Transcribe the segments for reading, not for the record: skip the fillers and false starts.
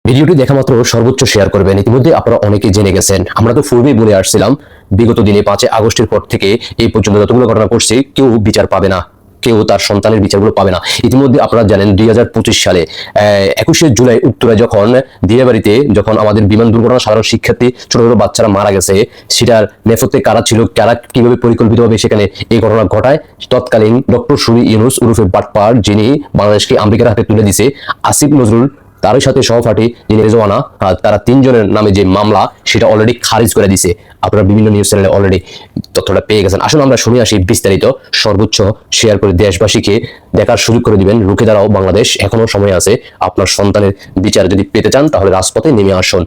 ভিডিওটি দেখা মাত্র সর্বোচ্চ শেয়ার করবেন। ইতিমধ্যে আপনারা অনেকে জেনে গেছেন, আমরা তো পূর্বেই বলে আসছিলাম বিগত দিনে 5 আগস্টের পর থেকে এই পর্যন্ত যতগুলো ঘটনা ঘটছে কেউ বিচার পাবে না, কেউ তার সন্তানের বিচারগুলো পাবে না। ইতিমধ্যে আপনারা জানেন 2025 সালে 21শে জুলাই উত্তরায় যখন দিয়াবাড়িতে যখন আমাদের বিমান দুর্ঘটনা সাধারণ শিক্ষার্থী ছোট ছোট বাচ্চারা মারা গেছে, সেটার নেপথ্যে কারা ছিল, কারা কিভাবে পরিকল্পিতভাবে সেখানে এই ঘটনা ঘটায়, তৎকালীন ডক্টর সুরি ইউনুস উরফে বাটপার, যিনি বাংলাদেশকে আমেরিকার হাতে তুলে দিছে, আসিফ নজরুল তার সাথে সহপাঠী যিনি রেজওয়ানা, তারা তিনজনের নামে যে মামলা সেটা অলরেডি খারিজ করে দিছে। আপনারা বিভিন্ন নিউজ চ্যানেলে অলরেডি তথ্যটা পেয়ে গেছেন। আসলে আমরা শুনে আসি বিস্তারিত, সর্বোচ্চ শেয়ার করে দেশবাসীকে দেখার সুযোগ করে দিবেন। রুখে দাঁড়াও বাংলাদেশ, এখনো সময় আছে। আপনার সন্তানের বিচার যদি পেতে চান তাহলে রাজপথে নেমে আসুন।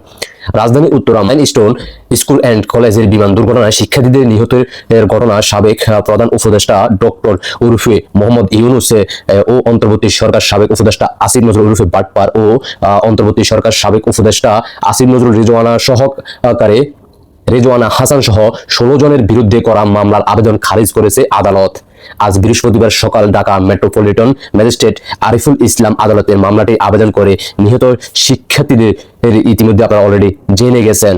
রাজধানী উত্তরা মাইলস্টোন স্কুল অ্যান্ড কলেজের বিমান দুর্ঘটনায় শিক্ষার্থীদের নিহতের ঘটনা সাবেক প্রধান উপদেষ্টা ডক্টর উরফে মোহাম্মদ ইউনুস ও অন্তর্বর্তী সরকার সাবেক উপদেষ্টা আসিফ নজরুল উরফে বাটপার ও অন্তর্বর্তী সরকার সাবেক উপদেষ্টা আসিফ নজরুল রেজওয়ানা হাসান সহ 16 জনের বিরুদ্ধে করা মামলার আবেদন খারিজ করেছে আদালত। আজ বৃহস্পতিবার সকাল ঢাকা মেট্রোপলিটন ম্যাজিস্ট্রেট আরিফুল ইসলাম আদালতের মামলাটি আবেদন করে নিহত শিক্ষার্থীদের ইতিমধ্যে আপনারা অলরেডি জেনে গেছেন।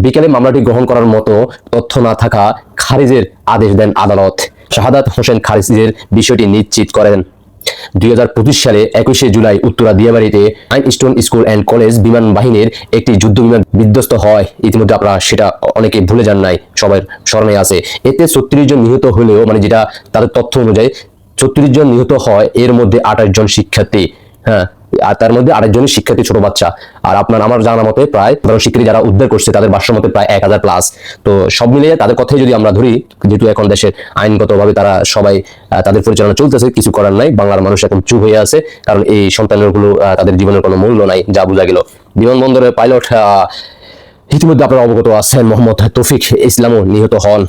বিকেলে মামলাটি গ্রহণ করার মতো তথ্য না থাকা খারিজের আদেশ দেন আদালত। শাহাদাত হোসেন খারিজের বিষয়টি নিশ্চিত করেন। 2025 সালে 21শে জুলাই উত্তরা দিয়াবাড়িতে মাইলস্টোন স্কুল অ্যান্ড কলেজ বিমান বাহিনীর একটি যুদ্ধ বিমান বিধ্বস্ত হয়। ইতিমধ্যে আপনারা সেটা অনেকে ভুলে যান নাই, সবার স্মরণে আছে। এতে 36 জন নিহত হলেও, মানে যেটা তাদের তথ্য অনুযায়ী 36 জন নিহত হয়, এর মধ্যে 28 জন শিক্ষার্থী। হ্যাঁ, আর তার মধ্যে 28 জনের শিক্ষার্থী ছোট বাচ্চা। আর আমার জানা মতে প্রায় শিক্ষার্থী যারা উদ্ধার করছে তাদের ভাষ্য মতে প্রায় 1000 প্লাস। তো সব মিলিয়ে তাদের কথাই যদি আমরা ধরি, যেহেতু এখন দেশের আইনগতভাবে তারা সবাই তাদের পরিচালনা চলতেছে, কিছু করার নাই। বাংলার মানুষ এখন চুপ হয়ে আছে, কারণ এই সন্তানগুলো তাদের জীবনের কোনো মূল্য নাই, যা বোঝা গেল। বিমানবন্দরের পাইলট ইতিমধ্যে আপনারা অবগত আছেন, মোহাম্মদ তৌফিক ইসলামও নিহত হন।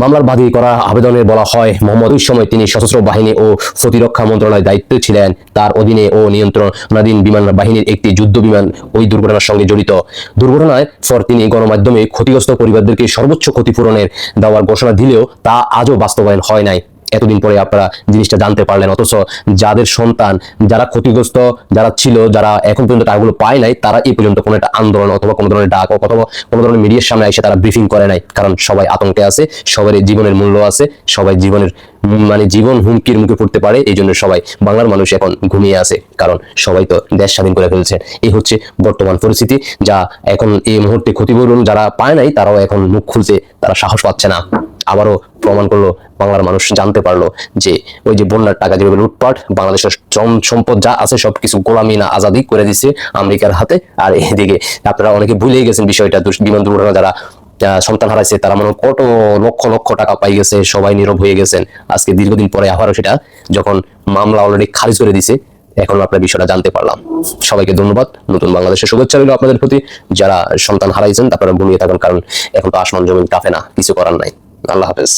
মামলার বাদী করা আবেদনে বলা হয়, মোহাম্মদ ওই সময় তিনি সশস্ত্র বাহিনী ও প্রতিরক্ষা মন্ত্রণালয়ের দায়িত্বে ছিলেন। তার অধীনে ও নিয়ন্ত্রণাধীন বিমান বাহিনীর একটি যুদ্ধ বিমান ওই দুর্ঘটনার সঙ্গে জড়িত। দুর্ঘটনায় পর তিনি গণমাধ্যমে ক্ষতিগ্রস্ত পরিবারদেরকে সর্বোচ্চ ক্ষতিপূরণের দেওয়ার ঘোষণা দিলেও তা আজও বাস্তবায়ন হয় নাই। এতদিন পরে আপনারা জিনিসটা জানতে পারলেন, অথচ যাদের সন্তান, যারা ক্ষতিগ্রস্ত, যারা ছিল, যারা এখন পর্যন্ত টাকাগুলো পায় নাই, তারা এই পর্যন্ত কোনো একটা আন্দোলন অথবা কোনো ধরনের ডাক অথবা কোনো ধরনের মিডিয়ার সামনে এসে তারা ব্রিফিং করে নাই। কারণ সবাই আতঙ্কে আছে, সবারই জীবনের মূল্য আছে, সবাই জীবনের জীবন হুমকির মুখে পড়তে পারে। এই জন্য সবাই বাংলার মানুষ এখন ঘুমিয়ে আছে, কারণ সবাই তো দেশ স্বাধীন করে ফেলছে। এই হচ্ছে বর্তমান পরিস্থিতি, যা এখন এই মুহূর্তে ক্ষতিপূরণ যারা পায় নাই তারাও এখন মুখ খুলতে তারা সাহস পাচ্ছে না। আবারও প্রমাণ করলো, বাংলার মানুষ জানতে পারলো যে ওই যে বন্যার টাকা যেভাবে লুটপাট, বাংলাদেশের সম্পদ যা আছে সবকিছু গোলামি না আজাদি করে দিচ্ছে আমেরিকার হাতে। আর এদিকে আপনারা অনেকে ভুলেই গেছেন বিষয়টা, বিমান দুর্ঘটনা যারা সন্তান হারাইছে তারা মনে কত লক্ষ লক্ষ টাকা পাই গেছে, সবাই নীরব হয়ে গেছেন। আজকে দীর্ঘদিন পরে আবারও সেটা যখন মামলা অলরেডি খারিজ করে দিছে, এখন আপনার বিষয়টা জানতে পারলাম। সবাইকে ধন্যবাদ, নতুন বাংলাদেশের শুভেচ্ছা রইল আপনাদের প্রতি। যারা সন্তান হারাইছেন আপনারা ঘুমিয়ে থাকুন, কারণ এখন তো আসমান জমিন কাঁপে না, কিছু করার নাই। আল্লাহ হাফেজ।